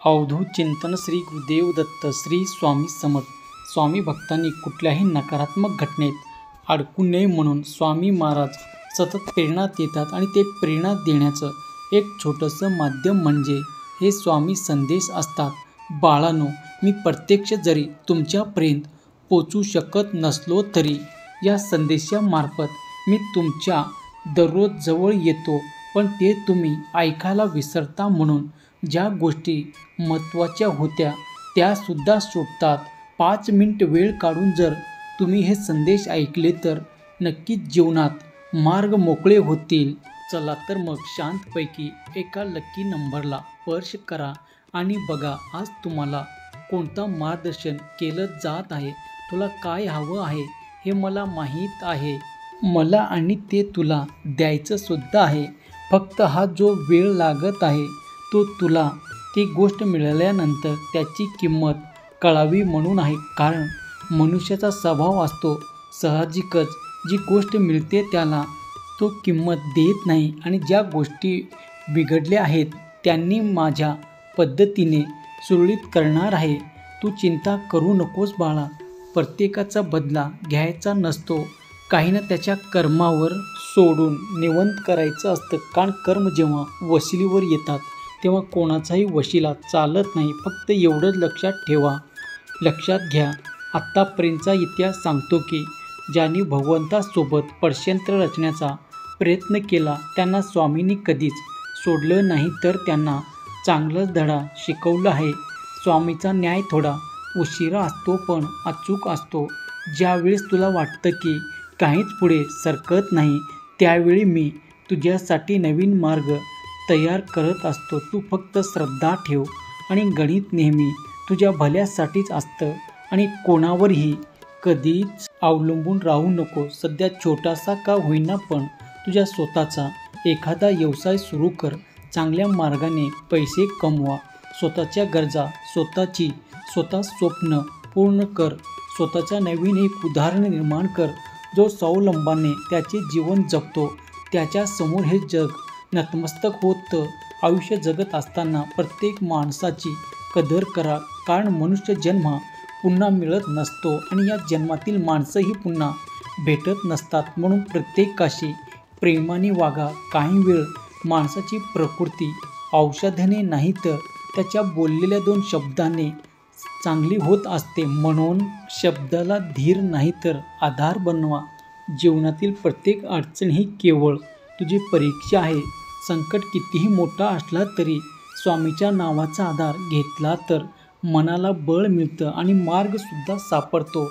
अवधूत चिंतन श्री गुरुदेव दत्त श्री स्वामी समर्थ. स्वामी भक्तांनी कुठल्याही नकारात्मक घटनेत अडकू नये म्हणून स्वामी महाराज सतत प्रेरणा देतात आणि ते प्रेरणा देण्याचं एक छोटंसं माध्यम म्हणजे हे स्वामी संदेश असतात. बाळांनो, मी प्रत्यक्ष जरी तुमच्यापर्यंत पोचू शकत नसलो तरी या संदेशामार्फत मी तुमच्या दररोज जवळ येतो. पण ते तुम्ही ऐकायला विसरता म्हणून ज्या गोष्टी महत्त्वाच्या होत्या त्यासुद्धा सुटतात. 5 मिनिट वेळ काढून जर तुम्ही हे संदेश ऐकले तर नक्कीच जीवनात मार्ग मोकळे होतील. चला तर मग शांतपैकी एका लकी नंबरला स्पर्श करा आणि बघा आज तुम्हाला कोणता मार्गदर्शन केलं जात आहे. तुला काय हवं आहे हे मला माहीत आहे. मला आणि ते तुला द्यायचं सुद्धा आहे. फक्त हा जो वेळ लागत आहे तो तुला ती गोष्ट मिळाल्यानंतर त्याची किंमत कळावी म्हणून आहे. कारण मनुष्याचा स्वभाव असतो साहजिकच जी गोष्ट मिळते त्याला तो किंमत देत नाही आणि ज्या गोष्टी बिघडल्या आहेत त्यांनी माझ्या पद्धतीने सुरळीत करणार आहे. तू चिंता करू नकोस बाळा. प्रत्येकाचा बदला घ्यायचा नसतो. काहींना त्याच्या कर्मावर सोडून निवंत करायचं असतं. कारण कर्म जेव्हा वशिलीवर येतात तेव्हा कोणाचाही वशिला चालत नाही. फक्त एवढंच लक्षात ठेवा. लक्षात घ्या, आत्तापर्यंतचा इतिहास सांगतो की ज्यांनी भगवंतासोबत षडयंत्र रचण्याचा प्रयत्न केला त्यांना स्वामींनी कधीच सोडलं नाही तर त्यांना चांगलाच धडा शिकवला आहे. स्वामीचा न्याय थोडा उशिरा असतो पण अचूक असतो. ज्यावेळेस तुला वाटतं की काहीच पुढे सरकत नाही त्यावेळी मी तुझ्यासाठी नवीन मार्ग तयार करत असतो. तू फक्त श्रद्धा ठेव आणि गणित नेहमी तुझ्या भल्यासाठीच असतं आणि कोणावरही कधीच अवलंबून राहू नको. सध्या छोटासा का होईना पण तुझ्या स्वतःचा एखादा व्यवसाय सुरू कर. चांगल्या मार्गाने पैसे कमवा. स्वतःच्या गरजा स्वतः स्वप्न पूर्ण कर. स्वतःच्या नवीन एक उदाहरण निर्माण कर. जो स्वावलंबाने त्याचे जीवन जगतो त्याच्यासमोर हे जग नतमस्तक होतं. आयुष्य जगत असताना प्रत्येक माणसाची कदर करा. कारण मनुष्य जन्म पुन्हा मिळत नसतो आणि या जन्मातील माणसंही पुन्हा भेटत नसतात. म्हणून प्रत्येकाशी प्रेमाने वागा. काही वेळ माणसाची प्रकृती औषधाने नाही तर त्याच्या बोललेल्या 2 शब्दाने चांगली होत असते. म्हणून शब्दाला धीर नाही तर आधार बनवा. जीवनातील प्रत्येक अडचण ही केवळ तुझी परीक्षा आहे. संकट कितीही मोठा असला तरी स्वामीच्या नावाचा आधार घेतला तर मनाला बळ मिळतं आणि मार्गसुद्धा सापडतो.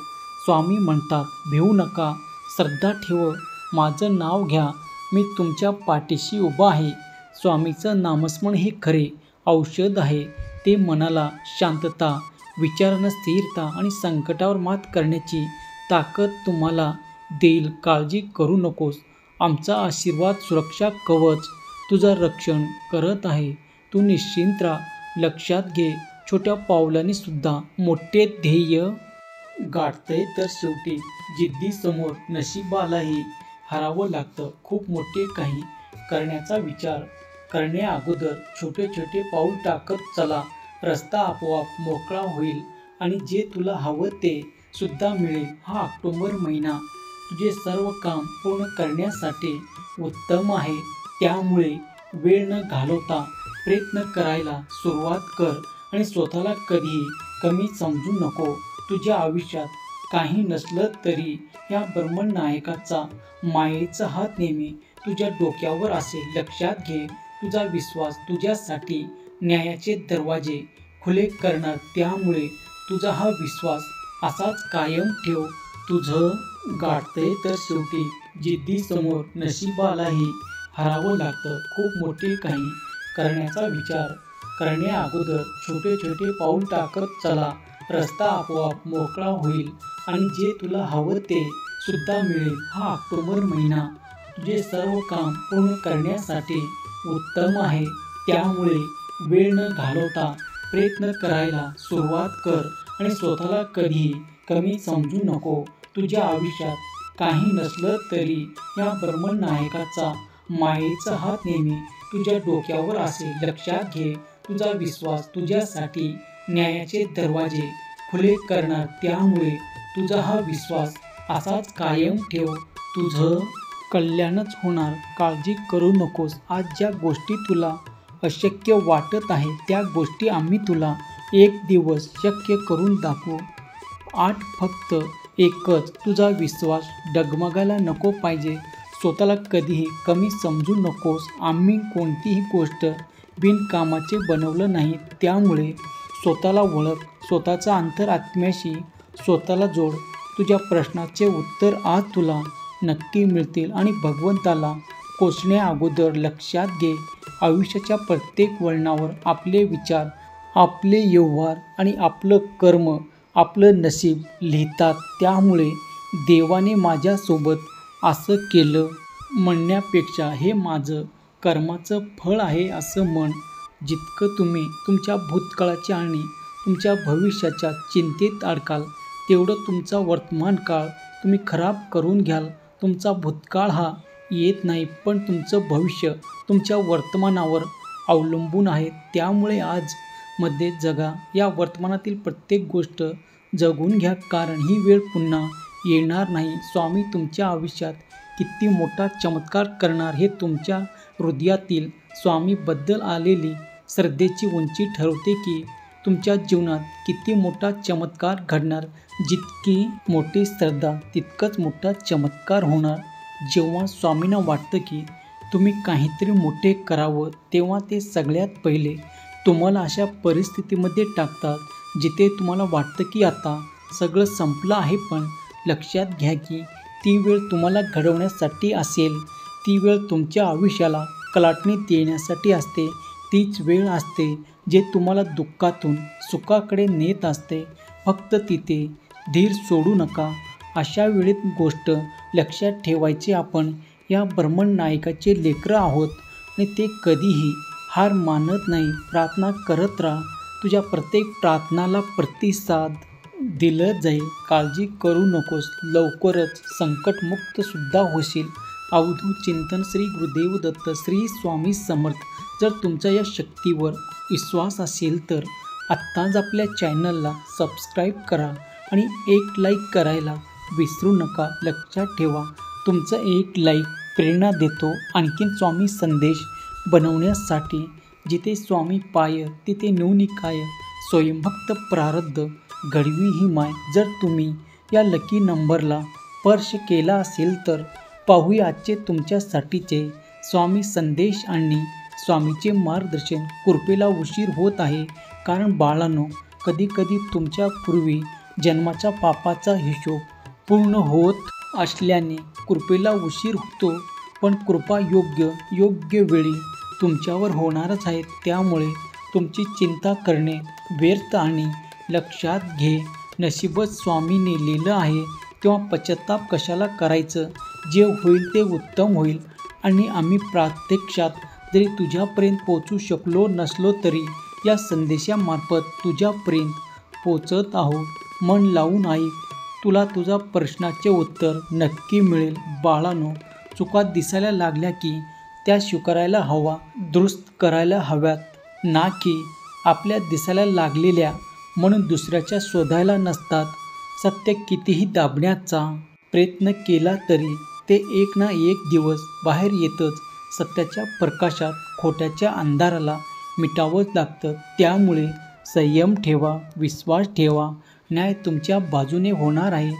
स्वामी म्हणतात, भिवू नका, श्रद्धा ठेव, माझं नाव घ्या, मी तुमच्या पाठीशी उभा आहे. स्वामीचं नामस्मरण हे खरे औषध आहे. ते मनाला शांतता, विचारांना स्थिरता आणि संकटावर मात करण्याची ताकद तुम्हाला देईल. काळजी करू नकोस. आमचा आशीर्वाद सुरक्षा कवच तुझं रक्षण करत आहे. तू निश्चिंत राहा. लक्षात घे, छोट्या पावलांनी सुद्धा मोठे ध्येय गाठतंय तर शेवटी जिद्दीसमोर नशिबालाही हरावं लागतं. खूप मोठे काही करण्याचा विचार करण्याअगोदर छोटे छोटे पाऊल टाकत चला. रस्ता आपोआप मोकळा होईल आणि जे तुला हवं ते सुद्धा मिळेल. हा ऑक्टोबर महिना तुझे सर्व काम पूर्ण करण्यासाठी उत्तम आहे. त्यामुळे वेळ न घालवता प्रयत्न करायला सुरुवात कर आणि स्वतःला कधीही कमी समजू नको. तुझ्या आयुष्यात काही नसलं तरी या ब्रह्मनायकाचा मायेचा हात नेहमी तुझ्या डोक्यावर असेल. लक्षात घे, तुझा विश्वास तुझ्यासाठी न्यायाचे दरवाजे खुले करणार. त्यामुळे तुझा हा विश्वास असाच कायम ठेव. तुझं गाठतंय तर शेवटी जिद्दीसमोर नशिबालाही हरावं लागतं. खूप मोठे काही करण्याचा विचार करण्याअगोदर छोटे छोटे पाऊल टाकत चला. रस्ता आपोआप मोकळा होईल आणि जे तुला हवं ते सुद्धा मिळेल. हा ऑक्टोबर महिना तुझे सर्व काम पूर्ण करण्यासाठी उत्तम आहे. त्यामुळे वेळ न घालवता प्रयत्न करायला सुरुवात कर आणि स्वतःला कधीही कमी समजू नको. तुझ्या आयुष्यात काही नसलं तरी या ब्रह्मनायकाचा मायेचा हात नेहमी तुझ्या डोक्यावर असेल. लक्षात घे, तुझा विश्वास तुझ्यासाठी न्यायाचे दरवाजे खुले करणार. त्यामुळे तुझा हा विश्वास असाच कायम ठेव. तुझं कल्याणच होणार. काळजी करू नकोस. आज ज्या गोष्टी तुला अशक्य वाटत आहे त्या गोष्टी आम्ही तुला एक दिवस शक्य करून दाखवू. फक्त एकच, तुझा विश्वास डगमगायला नको पाहिजे. स्वतःला कधीही कमी समजू नकोस. आम्ही कोणतीही गोष्ट बिनकामाचे बनवलं नाही. त्यामुळे स्वतःला ओळख, स्वतःचा अंतरात्म्याशी स्वतःला जोड. तुझ्या प्रश्नाचे उत्तर आज तुला नक्की मिळतील. आणि भगवंताला कोसण्या अगोदर लक्षात घे, आयुष्याच्या प्रत्येक वळणावर आपले विचार, आपले व्यवहार आणि आपलं कर्म, आपलं नशीब लिहितात. त्यामुळे देवाने माझ्यासोबत असं केलं म्हणण्यापेक्षा हे माझं कर्माचं फळ आहे असं म्हण. जितकं तुम्ही तुमच्या भूतकाळाच्या आणि तुमच्या भविष्याच्या चिंतेत अडकाल तेवढं तुमचा वर्तमान काळ तुम्ही खराब करून घ्याल. तुमचा भूतकाळ हा येत नाही, पण तुमचं भविष्य तुमच्या वर्तमानावर अवलंबून आहे. त्यामुळे आज मध्ये जगा. या वर्तमानातील प्रत्येक गोष्ट जगून घ्या, कारण ही वेळ पुन्हा येणार नाही. स्वामी तुमच्या आयुष्यात किती मोठा चमत्कार करणार हे तुमच्या हृदयातील स्वामीबद्दल आलेली श्रद्धेची उंची ठरवते की तुमच्या जीवनात किती मोठा चमत्कार घडणार. जितकी मोठी श्रद्धा तितकंच मोठा चमत्कार होणार. जेव्हा स्वामींना वाटतं की तुम्ही काहीतरी मोठे करावं तेव्हा ते सगळ्यात पहिले तुम्हाला अशा परिस्थितीमध्ये टाकतात जिथे तुम्हाला वाटतं की आता सगळं संपलं आहे. पण लक्षात घ्या की ती वेळ तुम्हाला घडवण्यासाठी असेल. ती वेळ तुमच्या आयुष्याला कलाटणी देण्यासाठी असते. तीच वेळ असते जे तुम्हाला दुःखातून सुखाकडे नेत असते. फक्त तिथे धीर सोडू नका. अशा वेळेत गोष्ट लक्षात ठेवायची, आपण या ब्रह्मनायकाचे लेकरं आहोत आणि ते कधीही हार मानत नाही. प्रार्थना करत राहा. तुझ्या प्रत्येक प्रार्थनाला प्रतिसाद दिलं जाईल. काळजी करू नकोस. लवकरच संकटमुक्त सुद्धा होशील. अवधूत चिंतन. श्री गुरुदेव दत्त. श्री स्वामी समर्थ. जर तुमचा या शक्तीवर विश्वास असेल तर आत्ताच आपल्या चॅनलला सबस्क्राईब करा आणि एक लाईक करायला विसरू नका. लक्षात ठेवा, तुमचं एक लाईक प्रेरणा देतो आणखीन स्वामी संदेश बनवण्यासाठी. जिथे स्वामी पाय तिथे न्यूनिकाय. स्वयंभक्त प्रारब्ध घडवी ही माय. जर तुम्ही या लकी नंबरला स्पर्श केला असेल तर पाहूया आजचे तुमच्यासाठीचे स्वामी संदेश आणि स्वामीचे मार्गदर्शन. कृपेला उशीर होत आहे, कारण बाळांनो, कधीकधी तुमच्या पूर्वी जन्माच्या पापाचा हिशोब पूर्ण होत असल्याने कृपेला उशीर होतो. पण कृपा योग्य वेळी तुमच्यावर होणारच आहे. त्यामुळे तुमची चिंता करणे व्यर्थ. आणि लक्षात घे, नशीबच स्वामीने लिहिलं आहे तेव्हा पश्चाताप कशाला करायचं. जे होईल ते उत्तम होईल. आणि आम्ही प्रत्यक्षात जरी तुझ्यापर्यंत पोचू शकलो नसलो तरी या संदेशामार्फत तुझ्यापर्यंत पोचत आहोत. मन लावून ऐक, तुला तुझा प्रश्नाचे उत्तर नक्की मिळेल. बाळांनो, चुका दिसायला लागल्या की त्या स्वीकारायला हवा, दुरुस्त करायला हव्यात, ना की आपल्या दिसायला लागलेल्या म्हणून दुसऱ्याच्या शोधायला नसतात. सत्य कितीही दाबण्याचा प्रयत्न केला तरी ते एक ना एक दिवस बाहेर येतच. सत्याच्या प्रकाशात खोट्याच्या अंधाराला मिटावंच लागतं. त्यामुळे संयम ठेवा, विश्वास ठेवा. न्याय तुमच्या बाजूने होणार आहे.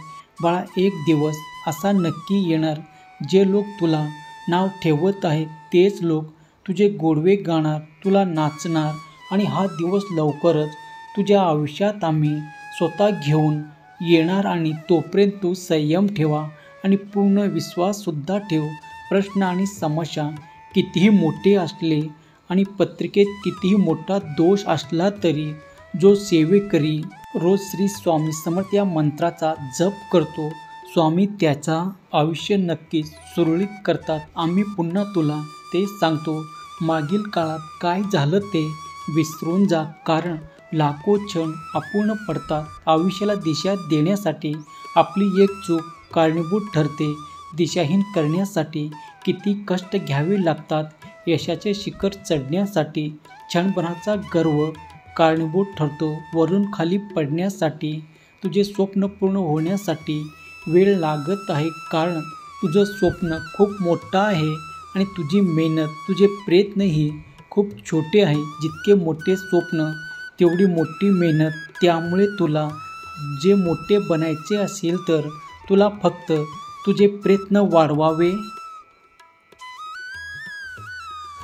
बाळा, एक दिवस असा नक्की येणार जे लोक तुला नाव ठेवत आहेत तेच लोक तुझे गोडवे गाणार, तुला नाचणार. आणि हा दिवस लवकरच तुझ्या आयुष्यात आम्ही स्वतः घेऊन येणार. आणि तोपर्यंत तू संयम ठेवा आणि पूर्ण विश्वाससुद्धा ठेव. प्रश्न आणि समस्या कितीही मोठे असले आणि पत्रिकेत कितीही मोठा दोष असला तरी जो सेवेकरी रोज श्री स्वामी समर्थ या मंत्राचा जप करतो, स्वामी त्याचा आयुष्य नक्कीच सुरळीत करतात. आम्ही पुन्हा तुला ते सांगतो. मागील काळात काय झालं ते विसरून जा, कारण लाखो क्षण अपूर्ण पडतात. आयुष्याला दिशा देण्यासाठी आपली एक चूक कारणीभूत ठरते. दिशाहीन करण्यासाठी किती कष्ट घ्यावे लागतात यशाचे शिखर चढण्यासाठी क्षणभराचा गर्व कारणीभूत ठरतो. वरून खाली पडण्यासाठी, तुझे स्वप्न पूर्ण होण्यासाठी वेळ लागत आहे. कारण तुझं स्वप्न खूप मोठं आहे आणि तुझी मेहनत, तुझे प्रयत्नही खूप छोटे आहे. जितके मोठे स्वप्न तेवढी मोठी मेहनत. त्यामुळे तुला जे मोठे बनायचे असेल तर तुला फक्त तुझे प्रयत्न वाढवावे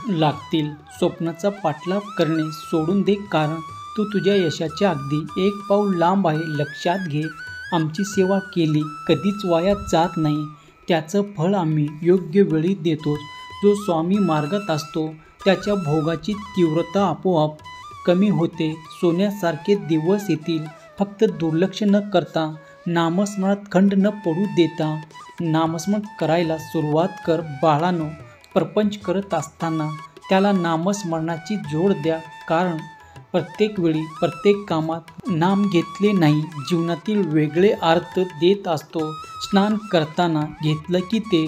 लागतील. स्वप्नाचा पाठलाग करणे सोडून दे, कारण तू तुझ्या यशाच्या अगदी एक पाऊल लांब आहे. लक्षात घे, आमची सेवा केली कधीच वाया जात नाही. त्याचं फळ आम्ही योग्य वेळी देतोच. जो स्वामी मार्गात असतो त्याच्या भोगाची तीव्रता आपोआप कमी होते. सोन्यासारखे दिवस येतील. फक्त दुर्लक्ष न करता, नामस्मरणात खंड न पडू देता नामस्मरण करायला सुरुवात कर. बाळांनो, प्रपंच करत असताना त्याला नामस्मरणाची जोड द्या. कारण प्रत्येक वेळी, प्रत्येक कामात नाम घेतले नाही, जीवनातील वेगळे अर्थ देत असतो. स्नान करताना घेतलं की ते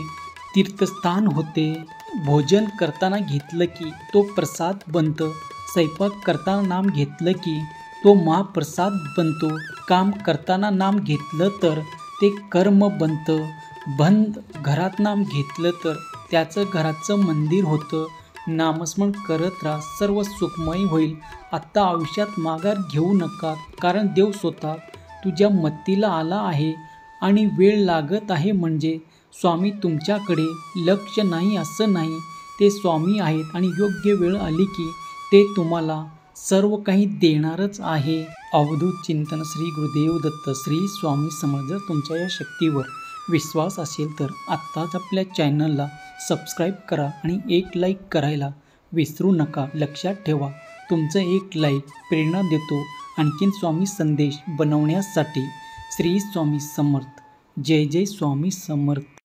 तीर्थस्थान होते. भोजन करताना घेतलं की तो प्रसाद बनतं. स्वयंपाक करताना नाम घेतलं की तो महाप्रसाद बनतो. काम करताना नाम घेतलं तर ते कर्म बनतं. बंद घरात नाम घेतलं तर त्याचं घराचं मंदिर होतं. नामस्मरण करत राहा, सर्व सुखमय होईल. आत्ता आयुष्यात माघार घेऊ नका, कारण देव स्वतः तुझ्या मदतीला आला आहे आणि वेळ लागत आहे म्हणजे स्वामी तुमच्याकडे लक्ष नाही असं नाही. ते स्वामी आहेत आणि योग्य वेळ आली की ते तुम्हाला सर्व काही देणारच आहे. अवधूत चिंतन. श्री गुरुदेव दत्त. श्री स्वामी समर्थ. जर तुमच्या या शक्तीवर विश्वास असेल तर आत्ताच आपल्या चॅनलला सबस्क्राईब करा आणि एक लाईक करायला विसरू नका. लक्षात ठेवा, तुमचं एक लाईक प्रेरणा देतो आणखीन स्वामी संदेश बनवण्यासाठी. श्री स्वामी समर्थ. जय जय स्वामी समर्थ.